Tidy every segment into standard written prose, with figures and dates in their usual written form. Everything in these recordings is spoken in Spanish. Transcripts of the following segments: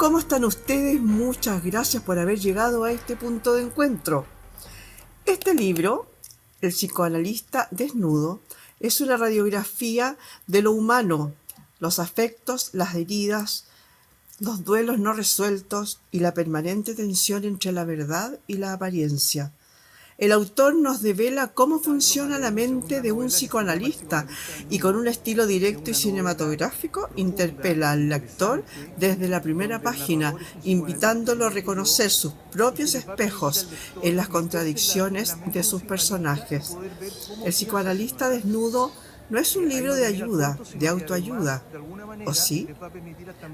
¿Cómo están ustedes? Muchas gracias por haber llegado a este punto de encuentro. Este libro, El psicoanalista desnudo, es una radiografía de lo humano, los afectos, las heridas, los duelos no resueltos y la permanente tensión entre la verdad y la apariencia. El autor nos devela cómo funciona la mente de un psicoanalista y con un estilo directo y cinematográfico interpela al lector desde la primera página, invitándolo a reconocer sus propios espejos en las contradicciones de sus personajes. El psicoanalista desnudo no es un libro de ayuda, de autoayuda, ¿o sí?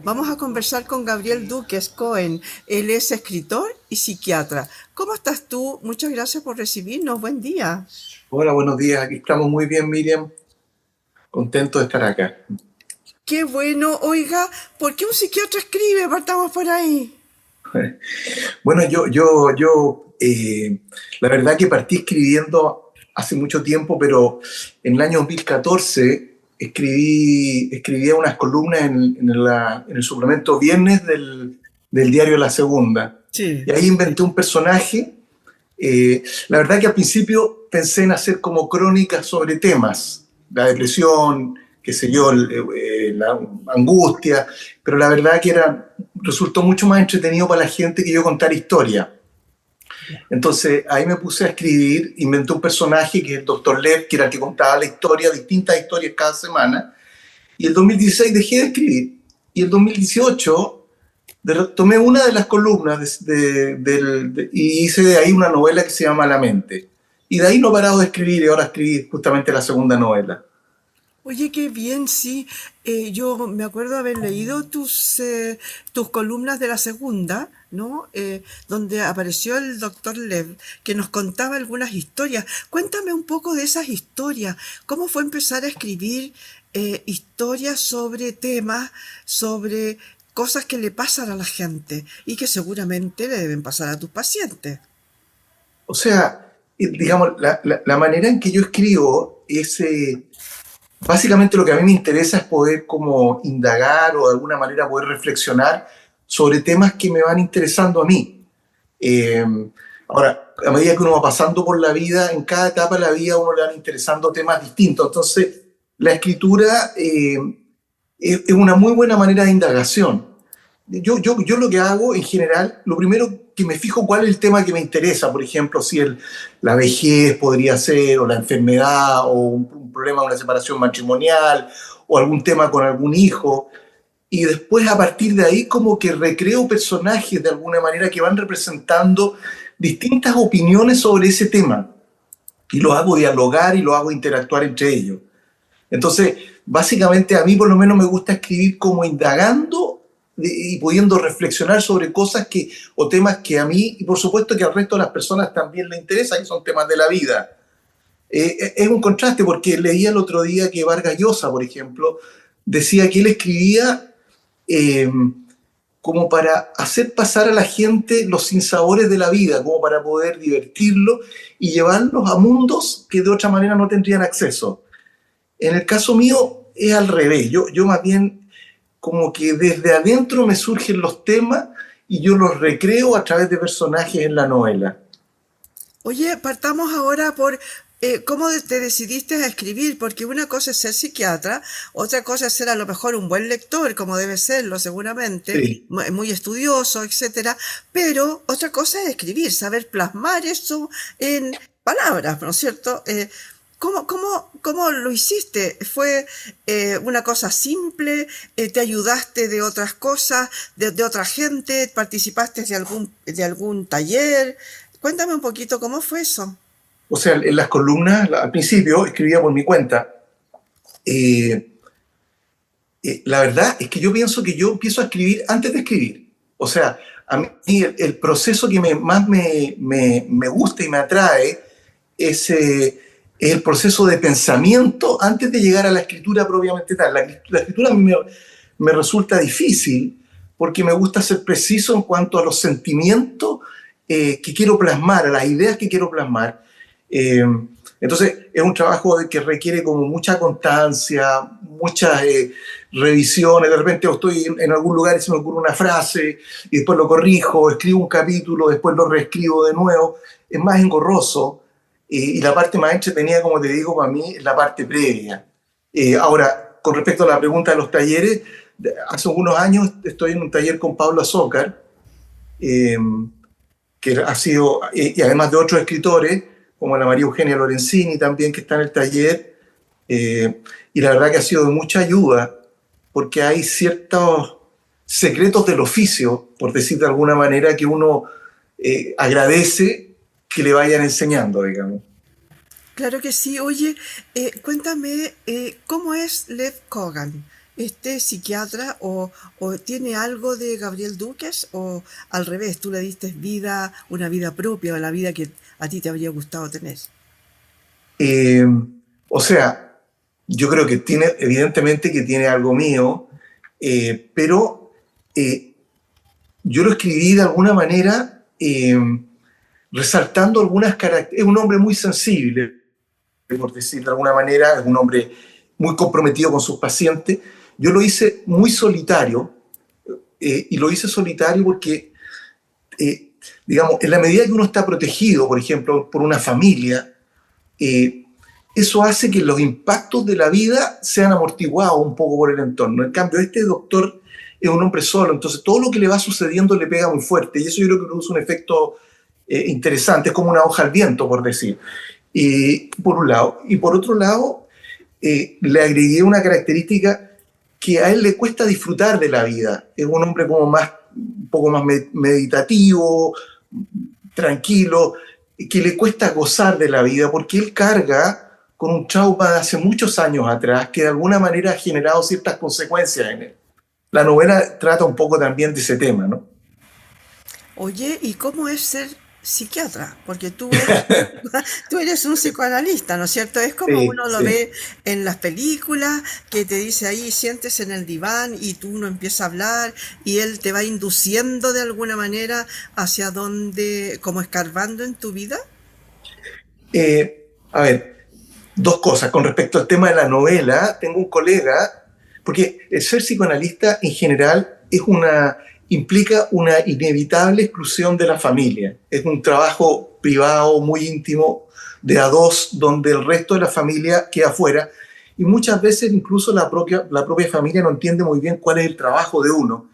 Vamos a conversar con Gabriel Duques Cohen. Él es escritor y psiquiatra. ¿Cómo estás tú? Muchas gracias por recibirnos. Buen día. Hola, buenos días. Aquí estamos muy bien, Miriam. Contento de estar acá. Qué bueno. Oiga, ¿por qué un psiquiatra escribe? Partamos por ahí. Bueno, la verdad que partí escribiendo hace mucho tiempo, pero en el año 2014 escribía unas columnas en el suplemento Viernes del diario La Segunda. Sí. Y ahí inventé un personaje. La verdad que al principio pensé en hacer como crónicas sobre temas, la depresión, qué sé yo, la angustia, pero la verdad que resultó mucho más entretenido para la gente que yo contar historia. Entonces ahí me puse a escribir, inventé un personaje que es el Dr. Lev, que era el que contaba la historia, distintas historias cada semana, y el 2016 dejé de escribir, y el 2018 tomé una de las columnas y hice de ahí una novela que se llama La Mente. Y de ahí no he parado de escribir y ahora escribí justamente la segunda novela. Oye, qué bien, sí. Yo me acuerdo haber leído tus columnas de La Segunda, ¿no? Donde apareció el doctor Lev, que nos contaba algunas historias. Cuéntame un poco de esas historias. ¿Cómo fue empezar a escribir historias sobre temas, sobre cosas que le pasan a la gente y que seguramente le deben pasar a tus pacientes? O sea, digamos, la manera en que yo escribo es... básicamente lo que a mí me interesa es poder como indagar o de alguna manera poder reflexionar sobre temas que me van interesando a mí. Eh, Ahora, a medida que uno va pasando por la vida, en cada etapa de la vida a uno le van interesando temas distintos. Entonces, la escritura es una muy buena manera de indagación. Yo lo que hago en general, lo primero que me fijo cuál es el tema que me interesa, por ejemplo, si la vejez podría ser, o la enfermedad, o un problema de una separación matrimonial, o algún tema con algún hijo, y después a partir de ahí como que recreo personajes de alguna manera que van representando distintas opiniones sobre ese tema, y los hago dialogar y los hago interactuar entre ellos. Entonces, básicamente a mí por lo menos me gusta escribir como indagando y pudiendo reflexionar sobre cosas o temas que a mí, y por supuesto que al resto de las personas también les interesan, que son temas de la vida. Es un contraste porque leía el otro día que Vargas Llosa, por ejemplo, decía que él escribía eh, como para hacer pasar a la gente los sinsabores de la vida, como para poder divertirlo y llevarlos a mundos que de otra manera no tendrían acceso. En el caso mío es al revés. Yo más bien como que desde adentro me surgen los temas y yo los recreo a través de personajes en la novela. Oye, partamos ahora por cómo te decidiste a escribir, porque una cosa es ser psiquiatra, otra cosa es ser a lo mejor un buen lector, como debe serlo seguramente, Sí. muy estudioso, etcétera, pero otra cosa es escribir, saber plasmar eso en palabras, ¿no es cierto? ¿Cómo lo hiciste? ¿Fue una cosa simple? ¿Te ayudaste de otras cosas, de otra gente? ¿Participaste de algún taller? Cuéntame un poquito cómo fue eso. O sea, en las columnas, al principio escribía por mi cuenta. Eh, la verdad es que yo pienso que yo empiezo a escribir antes de escribir. O sea, a mí el proceso que más me gusta y me atrae es el proceso de pensamiento antes de llegar a la escritura propiamente tal. La escritura a mí me resulta difícil porque me gusta ser preciso en cuanto a los sentimientos que quiero plasmar, a las ideas que quiero plasmar. Eh, entonces es un trabajo que requiere como mucha constancia, mucha revisiones, de repente estoy en algún lugar y se me ocurre una frase y después lo corrijo, escribo un capítulo, después lo reescribo de nuevo, es más engorroso y la parte más entretenida, como te digo, para mí es la parte previa. Ahora, con respecto a la pregunta de los talleres, hace unos años estoy en un taller con Pablo Azócar, eh, que ha sido, y además de otros escritores, como la María Eugenia Lorenzini también, que está en el taller, y la verdad que ha sido de mucha ayuda, porque hay ciertos secretos del oficio, por decir de alguna manera, que uno agradece que le vayan enseñando, digamos. Claro que sí. Oye, cuéntame, ¿cómo es Lev Kogan? ¿Este psiquiatra o tiene algo de Gabriel Duques o al revés, tú le diste vida, una vida propia o la vida que a ti te habría gustado tener? Eh, o sea, yo creo que tiene, evidentemente que tiene algo mío, pero eh, yo lo escribí de alguna manera resaltando algunas características. Es un hombre muy sensible, por decir de alguna manera, es un hombre muy comprometido con sus pacientes. Yo lo hice muy solitario, y lo hice solitario porque, eh, digamos, en la medida que uno está protegido, por ejemplo, por una familia, eh, eso hace que los impactos de la vida sean amortiguados un poco por el entorno. En cambio, este doctor es un hombre solo, entonces todo lo que le va sucediendo le pega muy fuerte, y eso yo creo que produce un efecto interesante, es como una hoja al viento, por decir. Por un lado. Y por otro lado, le agregué una característica que a él le cuesta disfrutar de la vida. Es un hombre como más, un poco más meditativo, tranquilo, que le cuesta gozar de la vida porque él carga con un trauma de hace muchos años atrás que de alguna manera ha generado ciertas consecuencias en él. La novela trata un poco también de ese tema, ¿no? Oye, ¿y cómo es ser psiquiatra? Porque tú eres un psicoanalista, ¿no es cierto? Es como Sí, uno lo sí. ve en las películas, que te dice ahí, siéntese en el diván y tú uno empieza a hablar y él te va induciendo de alguna manera hacia donde, como escarbando en tu vida. A ver, dos cosas. Con respecto al tema de la novela, tengo un colega, porque el ser psicoanalista en general implica una inevitable exclusión de la familia. Es un trabajo privado, muy íntimo, de a dos, donde el resto de la familia queda fuera. Y muchas veces incluso la propia familia no entiende muy bien cuál es el trabajo de uno.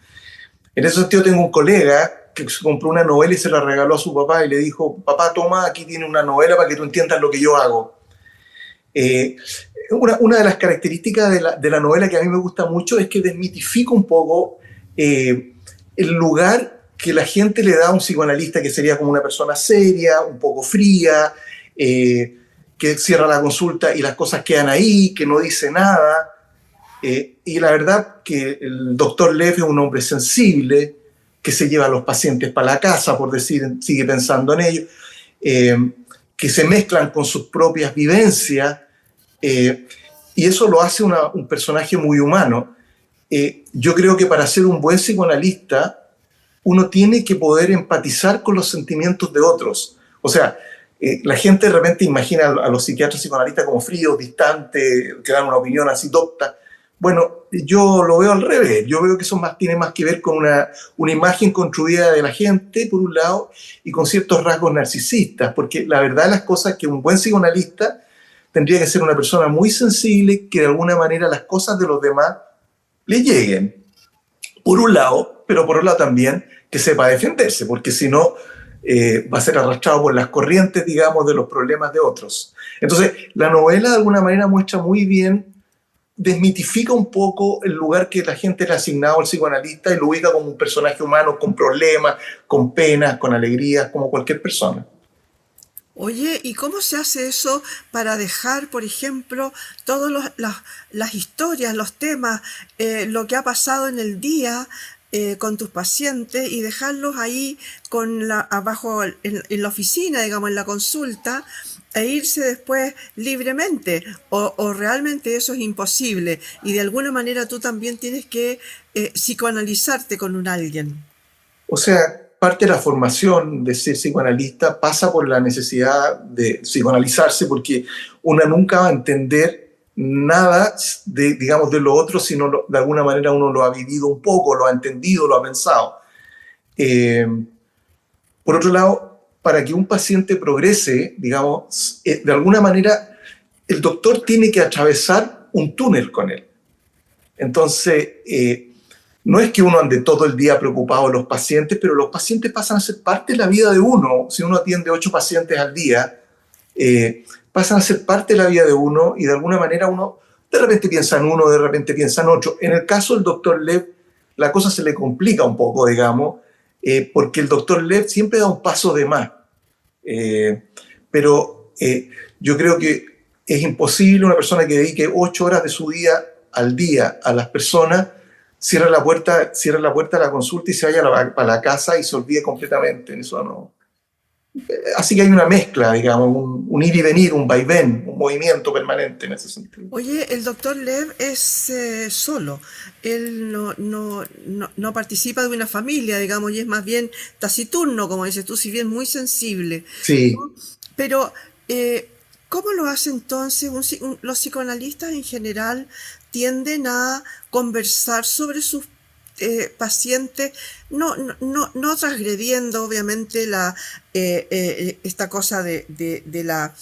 En ese sentido tengo un colega que se compró una novela y se la regaló a su papá y le dijo, papá, toma, aquí tiene una novela para que tú entiendas lo que yo hago. Eh, una de las características de la novela que a mí me gusta mucho es que desmitifica un poco el lugar que la gente le da a un psicoanalista, que sería como una persona seria, un poco fría, que cierra la consulta y las cosas quedan ahí, que no dice nada. Y la verdad que el doctor Leff es un hombre sensible, que se lleva a los pacientes para la casa, por decir, sigue pensando en ellos, eh, que se mezclan con sus propias vivencias, eh, y eso lo hace un personaje muy humano. Yo creo que para ser un buen psicoanalista, uno tiene que poder empatizar con los sentimientos de otros. O sea, la gente de repente imagina a los psiquiatras psicoanalistas como fríos, distantes, que dan una opinión así docta. Bueno, yo lo veo al revés. Yo veo que eso tiene más que ver con una imagen construida de la gente, por un lado, y con ciertos rasgos narcisistas, porque la verdad de las cosas es que un buen psicoanalista tendría que ser una persona muy sensible, que de alguna manera las cosas de los demás le lleguen, por un lado, pero por otro lado también que sepa defenderse, porque si no va a ser arrastrado por las corrientes, digamos, de los problemas de otros. Entonces, la novela de alguna manera muestra muy bien, desmitifica un poco el lugar que la gente le ha asignado al psicoanalista y lo ubica como un personaje humano con problemas, con penas, con alegrías, como cualquier persona. Oye, ¿y cómo se hace eso para dejar, por ejemplo, todas las historias, los temas, lo que ha pasado en el día con tus pacientes y dejarlos ahí abajo en la oficina, digamos, en la consulta, e irse después libremente? O realmente eso es imposible y de alguna manera tú también tienes que psicoanalizarte con un alguien. O sea, parte de la formación de ser psicoanalista pasa por la necesidad de psicoanalizarse porque una nunca va a entender nada de, digamos, de lo otro, sino de alguna manera uno lo ha vivido un poco, lo ha entendido, lo ha pensado. Por otro lado, para que un paciente progrese, digamos, de alguna manera el doctor tiene que atravesar un túnel con él. Entonces, no es que uno ande todo el día preocupado de los pacientes, pero los pacientes pasan a ser parte de la vida de uno. Si uno atiende 8 pacientes al día, pasan a ser parte de la vida de uno y de alguna manera uno de repente piensa en uno, de repente piensa en otro. En el caso del doctor Lev, la cosa se le complica un poco, digamos, porque el doctor Lev siempre da un paso de más. Pero yo creo que es imposible una persona que dedique 8 horas de su día al día a las personas, cierra la puerta a la consulta y se vaya a la casa y se olvide completamente. Eso no. Así que hay una mezcla, digamos, un ir y venir, un vaivén, un movimiento permanente en ese sentido. Oye, el doctor Lev es solo. Él no participa de una familia, digamos, y es más bien taciturno, como dices tú, si bien muy sensible, Sí, ¿no? Pero, ¿cómo lo hace entonces? Los psicoanalistas en general tienden a conversar sobre sus pacientes, no transgrediendo obviamente esta cosa de la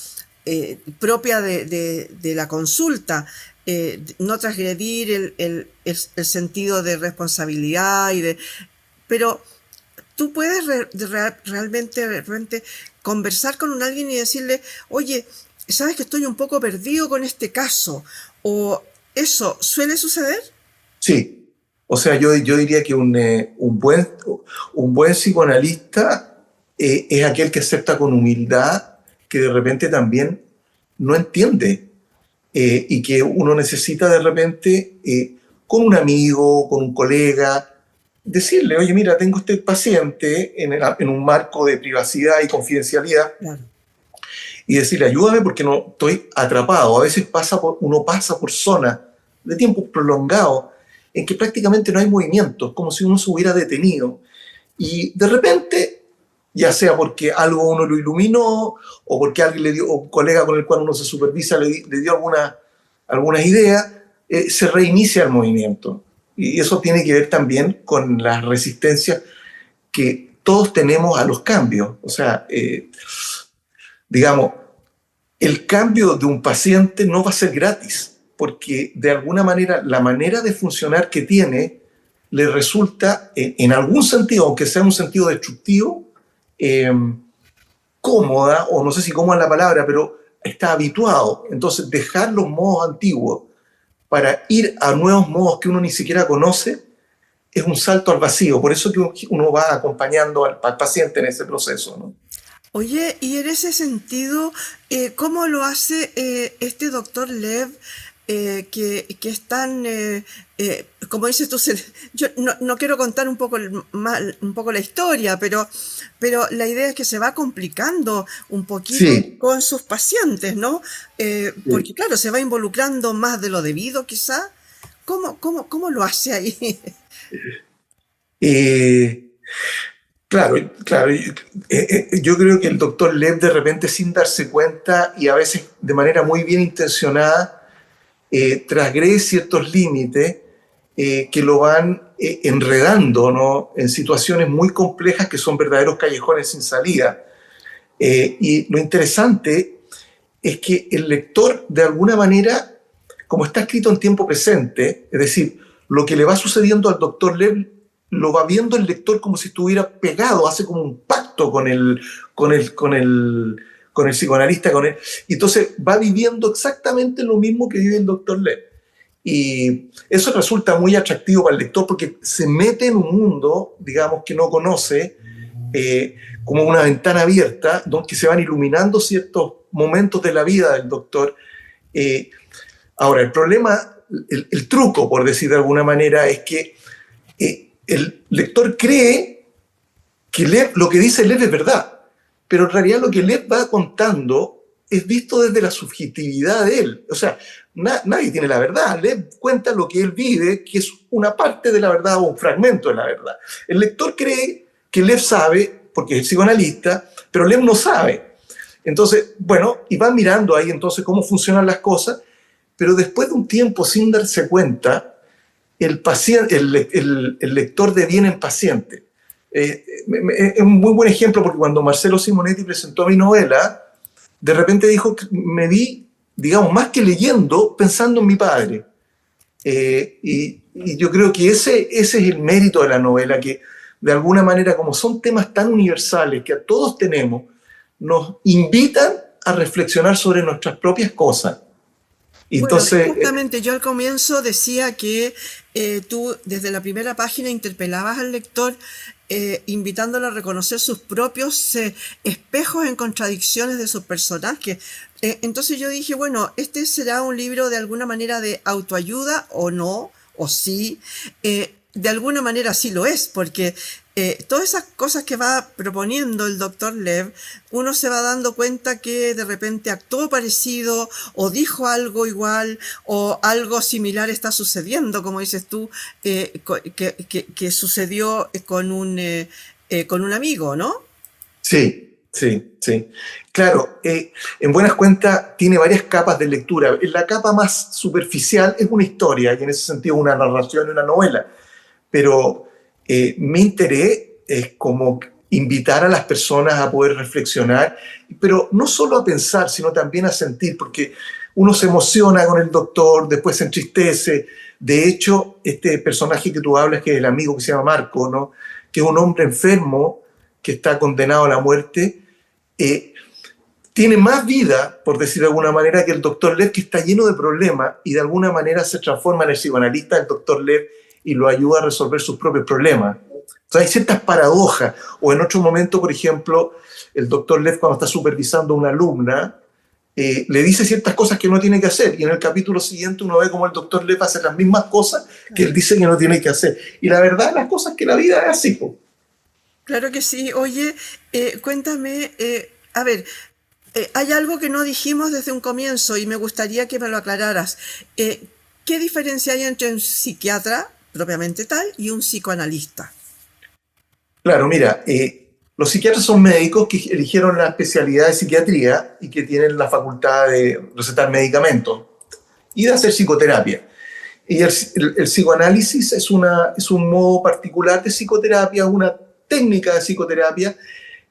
propia de la consulta, no transgredir el sentido de responsabilidad pero tú puedes realmente conversar con alguien y decirle, oye, sabes que estoy un poco perdido con este caso, o eso suele suceder. sí. O sea, yo diría que un buen psicoanalista es aquel que acepta con humildad que de repente también no entiende y que uno necesita de repente con un amigo, con un colega, decirle, oye, mira, tengo este paciente en un marco de privacidad y confidencialidad Claro. y decirle, ayúdame porque no estoy atrapado. A veces uno pasa por zonas de tiempo prolongado en que prácticamente no hay movimiento, como si uno se hubiera detenido. Y de repente, ya sea porque algo uno lo iluminó, o porque alguien le dio, o un colega con el cual uno se supervisa le dio algunas ideas, se reinicia el movimiento. Y eso tiene que ver también con las resistencias que todos tenemos a los cambios. O sea, digamos, el cambio de un paciente no va a ser gratis, porque de alguna manera la manera de funcionar que tiene le resulta, en algún sentido, aunque sea un sentido destructivo, eh, cómoda, o no sé si cómoda es la palabra, pero está habituado. Entonces, dejar los modos antiguos para ir a nuevos modos que uno ni siquiera conoce es un salto al vacío. Por eso que uno va acompañando al paciente en ese proceso, ¿no? Oye, y en ese sentido, ¿cómo lo hace este doctor Lev, que es tan, como dices tú, yo no quiero contar un poco la historia, pero la idea es que se va complicando un poquito Sí, con sus pacientes, ¿no? sí. Porque claro, se va involucrando más de lo debido, quizá. ¿Cómo lo hace ahí? Eh, Claro, claro. Yo creo que el doctor Lev de repente sin darse cuenta y a veces de manera muy bien intencionada transgrede ciertos límites que lo van enredando, ¿no? En situaciones muy complejas que son verdaderos callejones sin salida. Y lo interesante es que el lector de alguna manera, como está escrito en tiempo presente, es decir, lo que le va sucediendo al doctor Lev lo va viendo el lector como si estuviera pegado, hace como un pacto con el psicoanalista, con él. Y entonces va viviendo exactamente lo mismo que vive el doctor Lev. Y eso resulta muy atractivo para el lector porque se mete en un mundo, digamos, que no conoce, como una ventana abierta, donde se van iluminando ciertos momentos de la vida del doctor. Eh, Ahora, el problema, el truco, por decir de alguna manera, es que el lector cree que lo que dice Lev es verdad, pero en realidad lo que Lev va contando es visto desde la subjetividad de él. O sea, nadie tiene la verdad. Lev cuenta lo que él vive, que es una parte de la verdad o un fragmento de la verdad. El lector cree que Lev sabe, porque es psicoanalista, pero Lev no sabe. Entonces, bueno, y va mirando ahí entonces cómo funcionan las cosas, pero después de un tiempo, sin darse cuenta, el lector deviene en paciente. Es un muy buen ejemplo porque cuando Marcelo Simonetti presentó mi novela, de repente dijo que me vi, digamos, más que leyendo, pensando en mi padre. Y yo creo que ese es el mérito de la novela, que de alguna manera, como son temas tan universales que a todos tenemos, nos invitan a reflexionar sobre nuestras propias cosas. Y Bueno, entonces, justamente yo al comienzo decía que tú desde la primera página interpelabas al lector invitándolo a reconocer sus propios espejos en contradicciones de sus personajes. Entonces yo dije, bueno, este será un libro de alguna manera de autoayuda o no, o sí. De alguna manera sí lo es, porque todas esas cosas que va proponiendo el doctor Lev, uno se va dando cuenta que de repente actuó parecido o dijo algo igual o algo similar está sucediendo, como dices tú, que sucedió con un amigo, ¿no? sí, sí, sí. Claro, en buenas cuentas tiene varias capas de lectura. La capa más superficial es una historia, y en ese sentido una narración y una novela. Pero mi interés es como invitar a las personas a poder reflexionar, pero no solo a pensar, sino también a sentir, porque uno se emociona con el doctor, después se entristece. De hecho, este personaje que tú hablas, que es el amigo que se llama Marco, ¿no? Que es un hombre enfermo que está condenado a la muerte, tiene más vida, por decir de alguna manera, que el doctor Lev, que está lleno de problemas y de alguna manera se transforma en el psicoanalista del doctor Lev y lo ayuda a resolver sus propios problemas. Entonces hay ciertas paradojas. O en otro momento, por ejemplo, el doctor Lev, cuando está supervisando a una alumna, le dice ciertas cosas que no tiene que hacer. Y en el capítulo siguiente uno ve cómo el doctor Lev hace las mismas cosas que él dice que no tiene que hacer. Y la verdad, las cosas que la vida es así. Po. Claro que sí. Oye, cuéntame, a ver, hay algo que no dijimos desde un comienzo y me gustaría que me lo aclararas. ¿Qué diferencia hay entre un psiquiatra propiamente tal y un psicoanalista? Claro, mira, los psiquiatras son médicos que eligieron la especialidad de psiquiatría y que tienen la facultad de recetar medicamentos y de hacer psicoterapia. Y el psicoanálisis es un modo particular de psicoterapia, una técnica de psicoterapia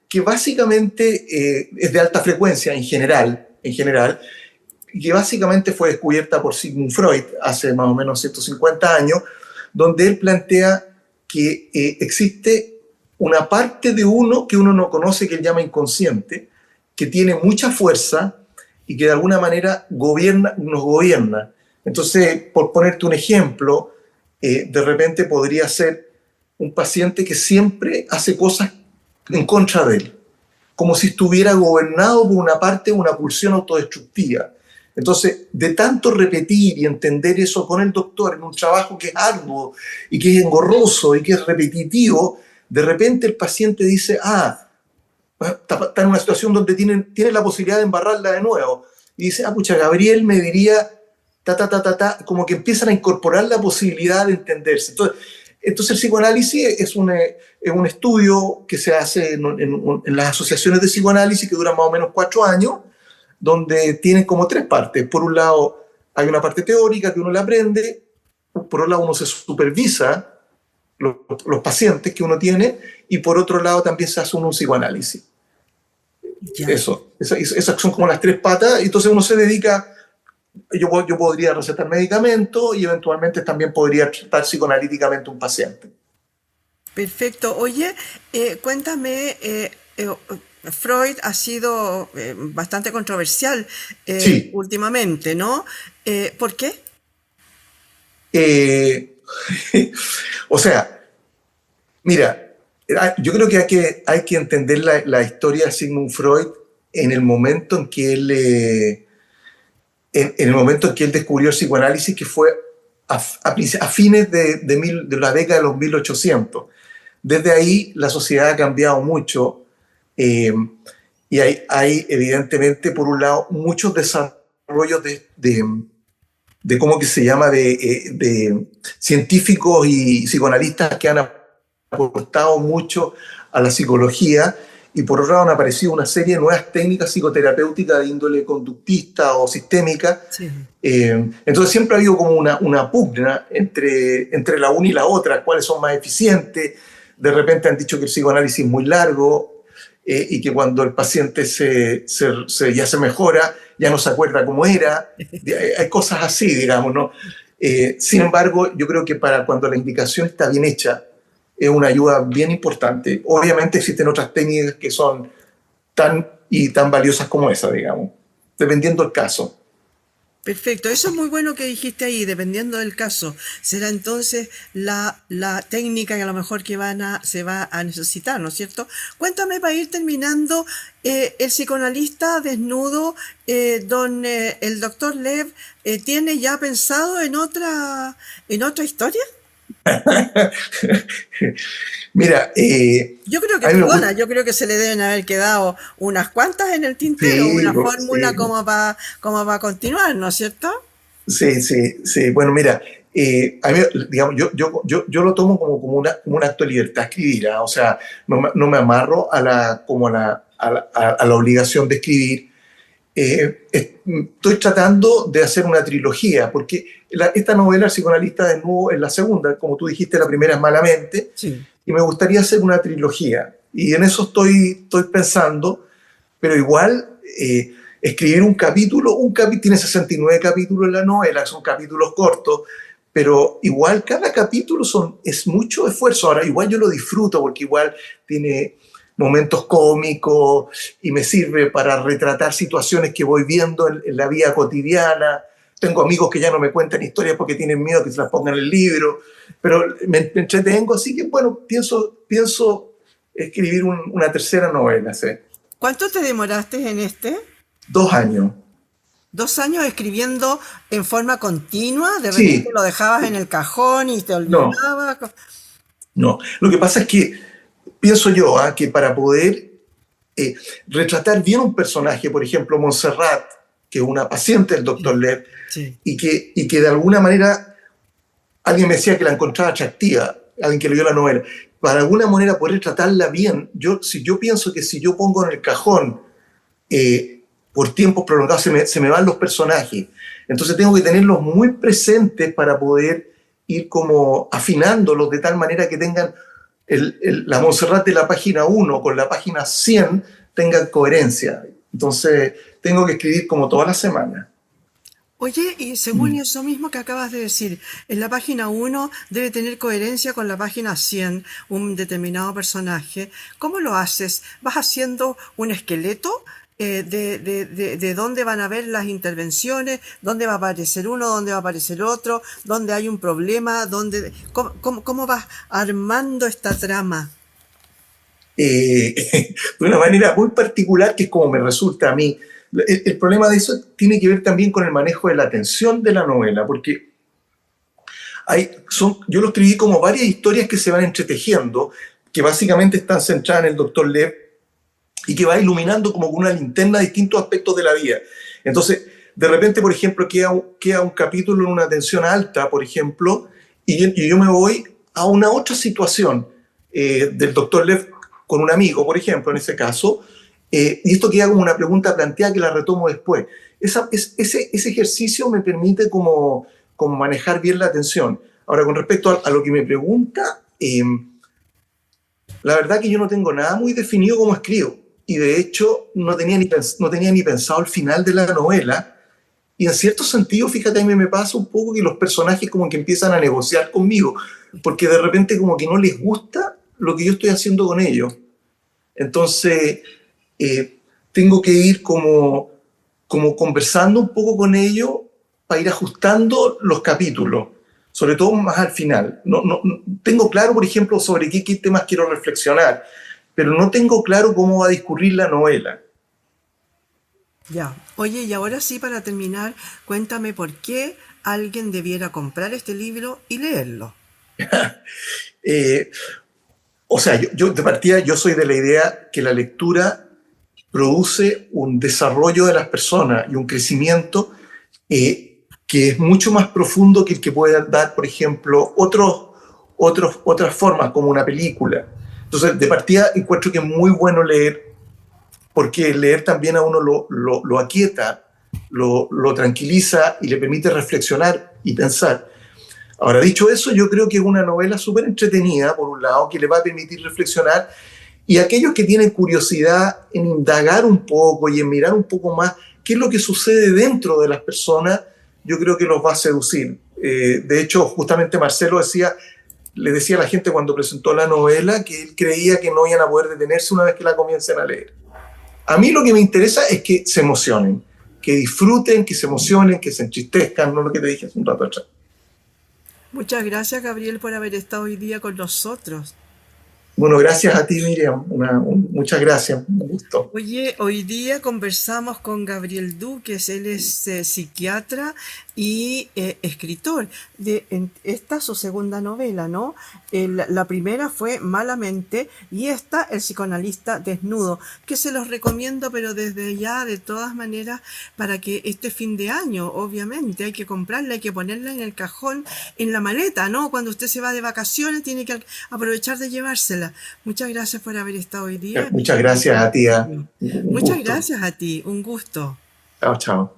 que básicamente es de alta frecuencia en general, y que básicamente fue descubierta por Sigmund Freud hace más o menos 150 años, donde él plantea que existe una parte de uno que uno no conoce, que él llama inconsciente, que tiene mucha fuerza y que de alguna manera nos gobierna. Entonces, por ponerte un ejemplo, de repente podría ser un paciente que siempre hace cosas en contra de él, como si estuviera gobernado por una parte de una pulsión autodestructiva. Entonces, de tanto repetir y entender eso con el doctor en un trabajo que es arduo y que es engorroso y que es repetitivo, de repente el paciente dice, está en una situación donde tiene la posibilidad de embarrarla de nuevo. Y dice, pucha, Gabriel me diría, como que empiezan a incorporar la posibilidad de entenderse. Entonces el psicoanálisis es un estudio que se hace en las asociaciones de psicoanálisis que duran más o menos 4 años, donde tienen como 3 partes. Por un lado, hay una parte teórica que uno le aprende, por otro lado uno se supervisa los pacientes que uno tiene, y por otro lado también se hace un psicoanálisis. Ya. Esas son como las 3 patas, y entonces uno se dedica, yo podría recetar medicamentos y eventualmente también podría tratar psicoanalíticamente un paciente. Perfecto. Oye, cuéntame, Freud ha sido bastante controversial Sí. últimamente, ¿no? ¿Por qué? Eh, o sea, mira, yo creo que hay que entender la historia de Sigmund Freud en el momento en que él, en el momento en que él descubrió el psicoanálisis, que fue a fines de la década de los 1800. Desde ahí la sociedad ha cambiado mucho, y hay evidentemente, por un lado, muchos desarrollos de cómo que se llama, de científicos y psicoanalistas que han aportado mucho a la psicología, y por otro lado han aparecido una serie de nuevas técnicas psicoterapéuticas de índole conductista o sistémica. Sí. Entonces siempre ha habido como una pugna entre la una y la otra, cuáles son más eficientes. De repente han dicho que el psicoanálisis es muy largo y que cuando el paciente ya se mejora, ya no se acuerda cómo era. Hay cosas así, digamos, ¿no? Sin embargo, yo creo que para cuando la indicación está bien hecha, es una ayuda bien importante. Obviamente existen otras técnicas que son tan valiosas como esa, digamos, dependiendo del caso. Perfecto, eso es muy bueno que dijiste ahí, dependiendo del caso. Será entonces la técnica que a lo mejor se va a necesitar, ¿no es cierto? Cuéntame para ir terminando, el psicoanalista desnudo, el doctor Lev, ¿tiene ya pensado en otra historia? Mira, Yo creo que, a mí me perdona, gusta. yo creo que se le deben haber quedado unas cuantas en el tintero, Sí, una fórmula sí, como para continuar, ¿no es cierto? sí, sí, sí. Bueno, mira, a mí, digamos, yo lo tomo como un acto de libertad escribir, ¿ah? O sea, no me amarro a la obligación de escribir. Estoy tratando de hacer una trilogía, porque esta novela, El psicoanalista desnudo, es la segunda, como tú dijiste, la primera es Malamente, Sí. y me gustaría hacer una trilogía. Y en eso estoy pensando, pero igual escribir un capítulo tiene 69 capítulos en la novela, son capítulos cortos, pero igual cada capítulo es mucho esfuerzo. Ahora, igual yo lo disfruto porque igual tiene momentos cómicos y me sirve para retratar situaciones que voy viendo en la vida cotidiana. Tengo amigos que ya no me cuentan historias porque tienen miedo que se las pongan en el libro, pero me entretengo, así que bueno, pienso escribir una tercera novela, ¿sí? ¿Cuánto te demoraste en este? 2 años. 2 años escribiendo en forma continua, de repente Sí, lo dejabas en el cajón y te no, olvidabas. no. Lo que pasa es que pienso yo que para poder eh, retratar bien un personaje, por ejemplo, Montserrat, que es una paciente del doctor Sí, Lev, sí. y que de alguna manera alguien me decía que la encontraba atractiva, alguien que leyó la novela, para alguna manera poder tratarla bien, si yo pienso que si yo pongo en el cajón por tiempos prolongados se me van los personajes, entonces tengo que tenerlos muy presentes para poder ir como afinándolos de tal manera que tengan la Montserrat de la página 1 con la página 100 tengan coherencia. Entonces tengo que escribir como toda la semana. Oye, y según eso mismo que acabas de decir, en la página 1 debe tener coherencia con la página 100, un determinado personaje. ¿Cómo lo haces? ¿Vas haciendo un esqueleto de dónde van a ver las intervenciones, dónde va a aparecer uno, dónde va a aparecer otro, dónde hay un problema, cómo vas armando esta trama? De una manera muy particular, que es como me resulta a mí. El problema de eso tiene que ver también con el manejo de la atención de la novela, porque yo lo escribí como varias historias que se van entretejiendo, que básicamente están centradas en el doctor Lev y que va iluminando como con una linterna distintos aspectos de la vida. Entonces, de repente, por ejemplo, queda un capítulo en una tensión alta, por ejemplo, y yo me voy a una otra situación del doctor Lev con un amigo, por ejemplo, en ese caso, y esto queda como una pregunta planteada que la retomo después. Ese ejercicio me permite como manejar bien la atención. Ahora, con respecto a lo que me pregunta, la verdad que yo no tengo nada muy definido cómo escribo. Y de hecho, no tenía ni pensado el final de la novela. Y en cierto sentido, fíjate, a mí me pasa un poco que los personajes como que empiezan a negociar conmigo, porque de repente como que no les gusta lo que yo estoy haciendo con ellos. Entonces, tengo que ir como conversando un poco con ellos para ir ajustando los capítulos, sobre todo más al final. No, tengo claro, por ejemplo, sobre qué temas quiero reflexionar, pero no tengo claro cómo va a discurrir la novela. Ya. Oye, y ahora sí, para terminar, cuéntame por qué alguien debiera comprar este libro y leerlo. Eh, o sea, yo de partida yo soy de la idea que la lectura produce un desarrollo de las personas y un crecimiento que es mucho más profundo que el que puede dar, por ejemplo, otras formas, como una película. Entonces, de partida encuentro que es muy bueno leer porque leer también a uno lo aquieta, lo tranquiliza y le permite reflexionar y pensar. Ahora, dicho eso, yo creo que es una novela súper entretenida, por un lado, que le va a permitir reflexionar, y aquellos que tienen curiosidad en indagar un poco y en mirar un poco más qué es lo que sucede dentro de las personas, yo creo que los va a seducir. De hecho, justamente Marcelo le decía a la gente cuando presentó la novela que él creía que no iban a poder detenerse una vez que la comiencen a leer. A mí lo que me interesa es que se emocionen, que disfruten, que se emocionen, que se entristezcan, no lo que te dije hace un rato atrás. Muchas gracias, Gabriel, por haber estado hoy día con nosotros. Bueno, gracias a ti, Miriam. Muchas gracias, un gusto. Oye, hoy día conversamos con Gabriel Duques, él es psiquiatra y escritor. Esta es su segunda novela, ¿no? La primera fue Malamente y esta, El psicoanalista desnudo, que se los recomiendo, pero desde ya, de todas maneras, para que este fin de año, obviamente, hay que comprarla, hay que ponerla en el cajón, en la maleta, ¿no? Cuando usted se va de vacaciones, tiene que aprovechar de llevársela. Muchas gracias por haber estado hoy día. Muchas gracias a ti. Muchas gracias a ti, un gusto. Chao, chao.